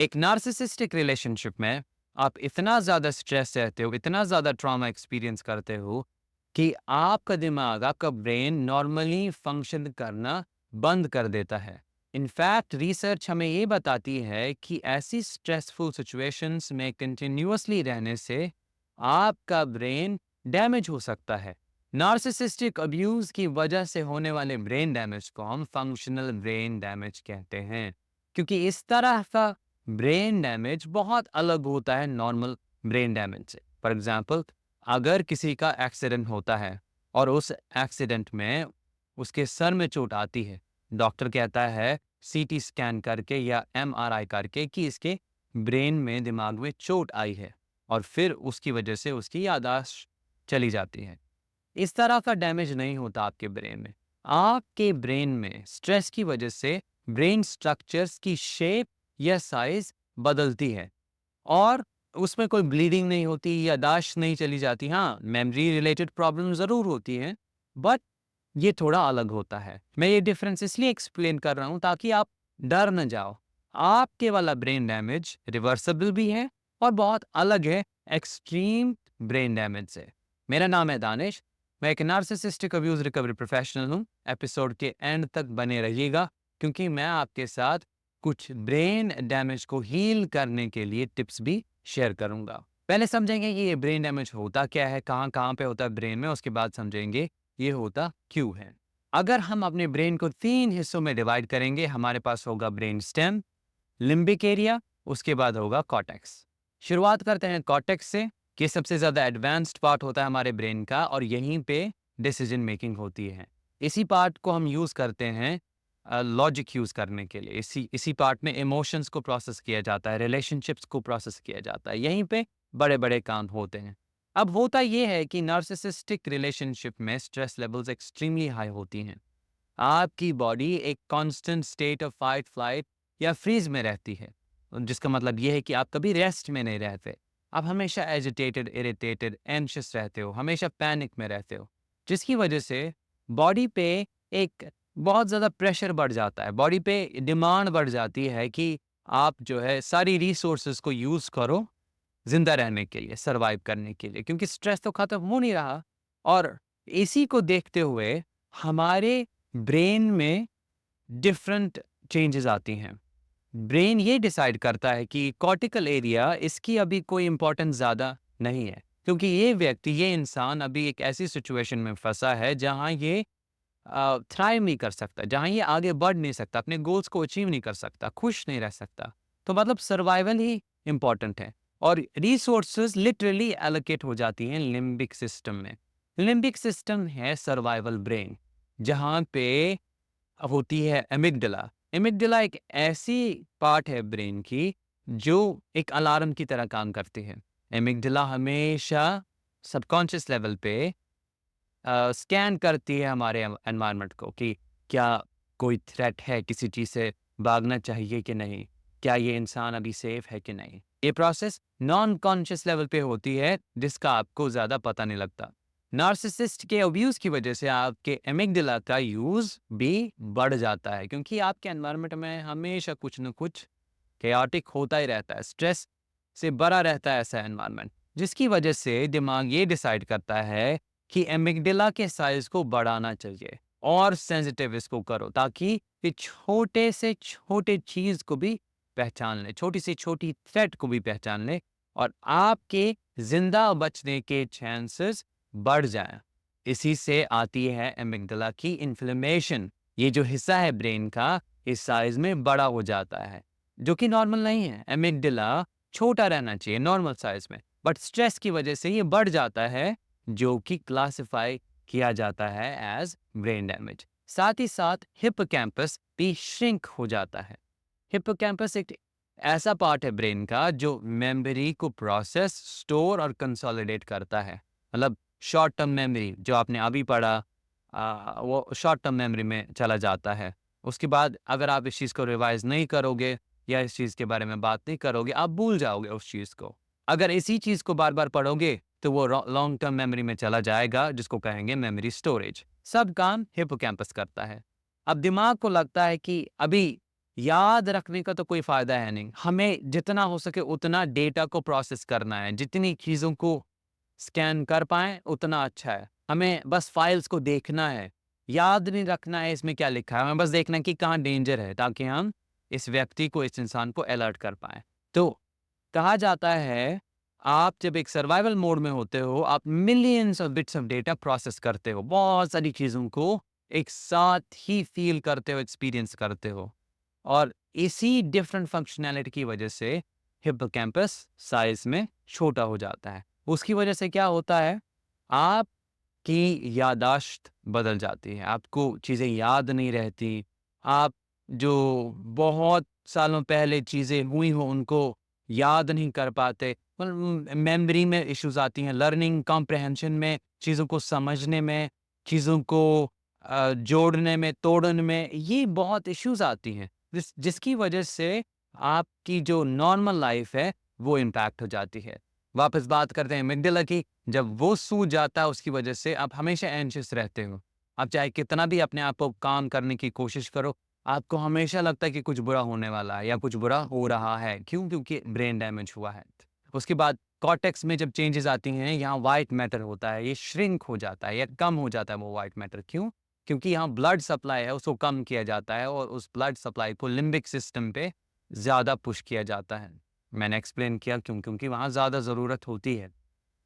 एक narcissistic relationship में आप इतना ज़्यादा स्ट्रेस रहते हो, इतना ज़्यादा ट्रॉमा एक्सपीरियंस करते हो कि आपका दिमाग, आपका ब्रेन नॉर्मली फंक्शन करना बंद कर देता है। इनफैक्ट रिसर्च हमें ये बताती है कि ऐसी स्ट्रेसफुल सिचुएशंस में कंटिन्यूअसली रहने से आपका ब्रेन डैमेज हो सकता है। नार्सिसिस्टिक अब्यूज़ की वजह से होने वाले ब्रेन डैमेज को हम फंक्शनल ब्रेन डैमेज कहते हैं, क्योंकि इस तरह का ब्रेन डैमेज बहुत अलग होता है नॉर्मल ब्रेन डैमेज से। फॉर एग्जांपल, अगर किसी का एक्सीडेंट होता है और उस एक्सीडेंट में उसके सर में चोट आती है, डॉक्टर कहता है सीटी स्कैन करके या एमआरआई करके कि इसके ब्रेन में, दिमाग में चोट आई है और फिर उसकी वजह से उसकी याददाश्त चली जाती है। इस तरह का डैमेज नहीं होता आपके ब्रेन में। आपके ब्रेन में स्ट्रेस की वजह से ब्रेन स्ट्रक्चर्स की शेप या साइज बदलती है और उसमें कोई ब्लीडिंग नहीं होती, याददाश्त नहीं चली जाती। हाँ, मेमोरी रिलेटेड प्रॉब्लम ज़रूर होती हैं, बट ये थोड़ा अलग होता है। मैं ये डिफरेंस इसलिए एक्सप्लेन कर रहा हूँ ताकि आप डर न जाओ। आपके वाला ब्रेन डैमेज रिवर्सिबल भी है और बहुत अलग है एक्सट्रीम ब्रेन डैमेज से। मेरा नाम है दानिश, मैं एक नार्सिसिस्टिक अब्यूज रिकवरी प्रोफेशनल हूँ। एपिसोड के एंड तक बने रहिएगा क्योंकि मैं आपके साथ कुछ ब्रेन डैमेज को हील करने के लिए टिप्स भी शेयर करूंगा। पहले समझेंगे कि ये ब्रेन डैमेज होता क्या है, कहाँ कहाँ पे होता है ब्रेन में, उसके बाद समझेंगे ये होता क्यों है। अगर हम अपने ब्रेन को 3 हिस्सों में डिवाइड करेंगे, हमारे पास होगा ब्रेन स्टेम, लिम्बिक एरिया, उसके बाद होगा कॉर्टेक्स। शुरुआत करते हैं कॉर्टेक्स से, कि सबसे ज़्यादा एडवांस्ड पार्ट होता है हमारे ब्रेन का और यहीं पे डिसीजन मेकिंग होती है। इसी पार्ट को हम यूज़ करते हैं लॉजिक यूज़ करने के लिए। इसी पार्ट में इमोशंस को प्रोसेस किया जाता है, रिलेशनशिप्स को प्रोसेस किया जाता है। यहीं पे बड़े-बड़े काम होते हैं। अब होता ये है कि नार्सिसिस्टिक रिलेशनशिप में स्ट्रेस लेवल्स एक्सट्रीमली हाई होती हैं। आपकी बॉडी एक constant state of fight, flight या फ्रीज में रहती है, जिसका मतलब ये है कि आप कभी रेस्ट में नहीं रहते। आप हमेशा एजिटेटेड, इरिटेटेड, एंशियस रहते हो, हमेशा पैनिक में रहते हो, जिसकी वजह से बॉडी पे एक बहुत ज़्यादा प्रेशर बढ़ जाता है। बॉडी पे डिमांड बढ़ जाती है कि आप जो है सारी रिसोर्सेज को यूज़ करो ज़िंदा रहने के लिए, सर्वाइव करने के लिए, क्योंकि स्ट्रेस तो खत्म हो नहीं रहा। और इसी को देखते हुए हमारे ब्रेन में डिफरेंट चेंजेस आती हैं। ब्रेन ये डिसाइड करता है कि कॉर्टिकल एरिया, इसकी अभी कोई इम्पोर्टेंस ज़्यादा नहीं है, क्योंकि ये व्यक्ति, ये इंसान अभी एक ऐसी सिचुएशन में फंसा है जहाँ ये थ्राइव नहीं कर सकता, जहाँ ये आगे बढ़ नहीं सकता, अपने गोल्स को अचीव नहीं कर सकता, खुश नहीं रह सकता। तो मतलब सर्वाइवल ही इम्पोर्टेंट है और रिसोर्सेज लिटरली एलोकेट हो जाती हैं लिम्बिक सिस्टम में। लिम्बिक सिस्टम है सर्वाइवल ब्रेन, जहाँ पे होती है एमिगडाला। एमिगडाला एक ऐसी पार्ट है ब्रेन की जो एक अलार्म की तरह काम करती है। एमिगडाला हमेशा सबकॉन्शियस लेवल पे स्कैन करती है हमारे एनवायरनमेंट को कि क्या कोई थ्रेट है, किसी चीज़ से भागना चाहिए कि नहीं, क्या ये इंसान अभी सेफ है कि नहीं। ये प्रोसेस नॉन कॉन्शियस लेवल पे होती है जिसका आपको ज़्यादा पता नहीं लगता। नार्सिसिस्ट के अब्यूज़ की वजह से आपके एमिगडाला का यूज़ भी बढ़ जाता है, क्योंकि आपके एनवायरनमेंट में हमेशा कुछ न कुछ केओटिक होता ही रहता है, स्ट्रेस से भरा रहता है ऐसा एनवायरनमेंट, जिसकी वजह से दिमाग ये डिसाइड करता है कि एमिगडाला के साइज को बढ़ाना चाहिए और सेंसिटिव इसको करो, ताकि ये छोटे से छोटे चीज़ को भी पहचान ले, छोटी से छोटी थ्रेट को भी पहचान ले और आपके जिंदा बचने के चांसेस बढ़ जाएं। इसी से आती है एमिगडाला की इन्फ्लेमेशन। ये जो हिस्सा है ब्रेन का, इस साइज में बड़ा हो जाता है, जो कि नॉर्मल नहीं है। एमिगडाला छोटा रहना चाहिए नॉर्मल साइज में, बट स्ट्रेस की वजह से ये बढ़ जाता है, जो कि क्लासिफाई किया जाता है एज ब्रेन डैमेज। साथ ही साथ हिप्पोकैम्पस भी श्रिंक हो जाता है। हिप्पोकैम्पस एक ऐसा पार्ट है ब्रेन का जो मेमोरी को प्रोसेस, स्टोर और कंसोलिडेट करता है। मतलब शॉर्ट टर्म मेमोरी जो आपने अभी पढ़ा, वो शॉर्ट टर्म मेमोरी में चला जाता है। उसके बाद अगर आप इस चीज़ को रिवाइज नहीं करोगे या इस चीज़ के बारे में बात नहीं करोगे, आप भूल जाओगे उस चीज़ को। अगर इसी चीज़ को बार बार पढ़ोगे तो वो लॉन्ग टर्म मेमोरी में चला जाएगा, जिसको कहेंगे मेमोरी स्टोरेज। सब काम हिप्पोकैम्पस करता है। अब दिमाग को लगता है कि अभी याद रखने का तो कोई फ़ायदा है नहीं। हमें जितना हो सके उतना डेटा को प्रोसेस करना है, जितनी चीज़ों को स्कैन कर पाएँ उतना अच्छा है। हमें बस फाइल्स को देखना है, याद नहीं रखना है इसमें क्या लिखा है, हमें बस देखना है कि कहाँ डेंजर है ताकि हम इस व्यक्ति को, इस इंसान को अलर्ट कर पाएँ। तो कहा जाता है, आप जब एक सर्वाइवल मोड में होते हो, आप millions of bits of data process करते हो। बहुत सारी चीज़ों को एक साथ ही फ़ील करते हो, एक्सपीरियंस करते हो। और इसी डिफरेंट फंक्शनैलिटी की वजह से हिप्पोकैम्पस साइज़ में छोटा हो जाता है। उसकी वजह से क्या होता है, आपकी याददाश्त बदल जाती है, आपको चीज़ें याद नहीं रहती। आप जो बहुत सालों पहले चीज़ें हुई हों, उनको याद नहीं कर पाते। मेमोरी में इश्यूज़ आती हैं, लर्निंग कॉम्प्रिहेंशन में, चीज़ों को समझने में, चीज़ों को जोड़ने में, तोड़ने में, ये बहुत इश्यूज़ आती हैं, जिसकी वजह से आपकी जो नॉर्मल लाइफ़ है, वो इम्पैक्ट हो जाती है। वापस बात करते हैं एमिगडाला की, जब वो सूज जाता है उसकी वजह से आप हमेशा एंग्ज़ियस रहते हो। आप चाहे कितना भी अपने आप को काम करने की कोशिश करो, आपको हमेशा लगता है कि कुछ बुरा होने वाला है या कुछ बुरा हो रहा है। क्यों? क्योंकि ब्रेन डैमेज हुआ है। उसके बाद कॉर्टेक्स में जब चेंजेज़ आती हैं, यहाँ व्हाइट मैटर होता है, ये श्रिंक हो जाता है या कम हो जाता है वो व्हाइट मैटर। क्यों? क्योंकि यहाँ ब्लड सप्लाई है, उसको कम किया जाता है और उस ब्लड सप्लाई को लिम्बिक सिस्टम पे ज़्यादा पुश किया जाता है। मैंने एक्सप्लेन किया क्यों, क्योंकि वहाँ ज़्यादा ज़रूरत होती है।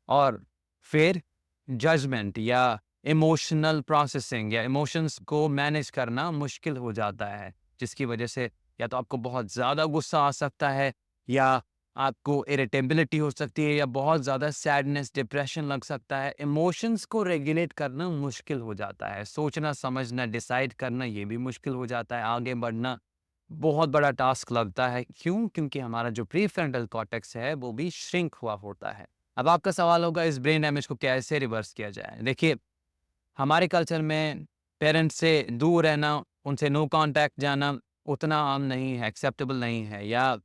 और फिर जजमेंट या इमोशनल प्रोसेसिंग या इमोशंस को मैनेज करना मुश्किल हो जाता है, जिसकी वजह से या तो आपको बहुत ज़्यादा गुस्सा आ सकता है या आपको इरिटेबिलिटी हो सकती है या बहुत ज़्यादा सैडनेस, डिप्रेशन लग सकता है। इमोशंस को रेगुलेट करना मुश्किल हो जाता है, सोचना, समझना, डिसाइड करना ये भी मुश्किल हो जाता है, आगे बढ़ना बहुत बड़ा टास्क लगता है। क्यों? क्योंकि हमारा जो प्रीफ्रंटल कॉर्टेक्स है वो भी श्रिंक हुआ होता है। अब आपका सवाल होगा, इस ब्रेन डैमेज को कैसे रिवर्स किया जाए? देखिए, हमारे कल्चर में पेरेंट्स से दूर रहना, उनसे नो कॉन्टैक्ट जाना उतना आम नहीं है, एक्सेप्टेबल नहीं है, या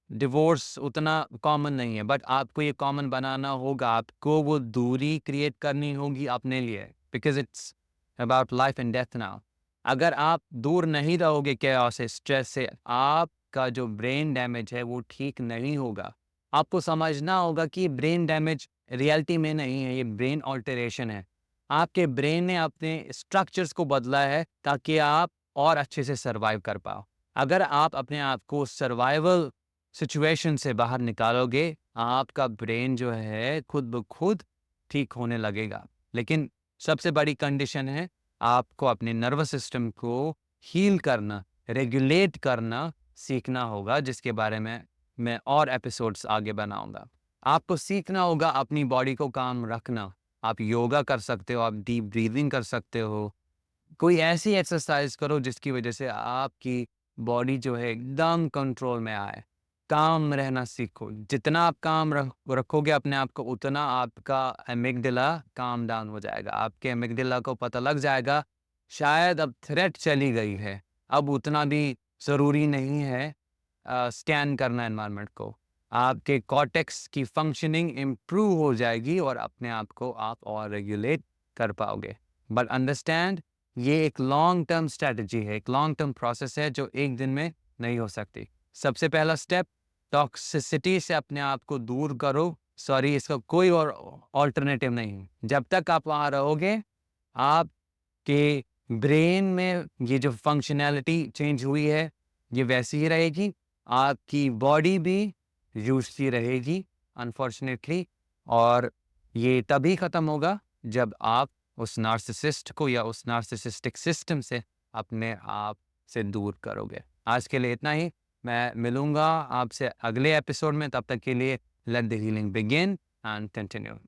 डिवोर्स उतना कॉमन नहीं है। बट आपको ये कॉमन बनाना होगा, आपको वो दूरी क्रिएट करनी होगी अपने लिए, because it's about life and death now. अगर आप दूर नहीं रहोगे chaos से, स्ट्रेस से, आपका जो ब्रेन डैमेज है वो ठीक नहीं होगा। आपको समझना होगा कि ब्रेन डैमेज रियलिटी में नहीं है, ये ब्रेन अल्टरेशन है। आपके ब्रेन ने अपने स्ट्रक्चर्स को बदला है ताकि आप और अच्छे से सर्वाइव कर पाओ। अगर आप अपने आप को सर्वाइवल सिचुएशन से बाहर निकालोगे, आपका ब्रेन जो है खुद ब खुद ठीक होने लगेगा। लेकिन सबसे बड़ी कंडीशन है, आपको अपने नर्वस सिस्टम को हील करना, रेगुलेट करना सीखना होगा, जिसके बारे में मैं और एपिसोड्स आगे बनाऊँगा। आपको सीखना होगा अपनी बॉडी को काम रखना। आप योगा कर सकते हो, आप डीप ब्रीथिंग कर सकते हो। कोई ऐसी एक्सरसाइज करो जिसकी वजह से आपकी बॉडी जो है एकदम कंट्रोल में आए। काम रहना सीखो। जितना आप काम रखोगे अपने आप को, उतना आपका एमिगडाला काम डाउन हो जाएगा। आपके एमिगडाला को पता लग जाएगा, शायद अब थ्रेट चली गई है। अब उतना भी ज़रूरी नहीं है स्कैन करना एनवायरनमेंट को। आपके कॉर्टेक्स की फंक्शनिंग इम्प्रूव हो जाएगी और अपने आप को आप और रेगुलेट कर पाओगे। बट अंडरस्टैंड, ये एक लॉन्ग टर्म स्ट्रैटेजी है, एक लॉन्ग टर्म प्रोसेस है जो एक दिन में नहीं हो सकती। सबसे पहला स्टेप, टॉक्सिसिटी से अपने आप को दूर करो। सॉरी, इसका कोई और ऑल्टरनेटिव नहीं है। जब तक आप वहाँ रहोगे, आपके ब्रेन में ये जो फंक्शनैलिटी चेंज हुई है, ये वैसी ही रहेगी। आपकी बॉडी भी यूज़ रहेगी अनफॉर्चुनेटली, और ये तभी ख़त्म होगा जब आप उस नार्सिसिस्ट को या उस नार्सिसिस्टिक सिस्टम से अपने आप से दूर करोगे। आज के लिए इतना ही। मैं मिलूँगा आपसे अगले एपिसोड में, तब तक के लिए let the healing begin and continue.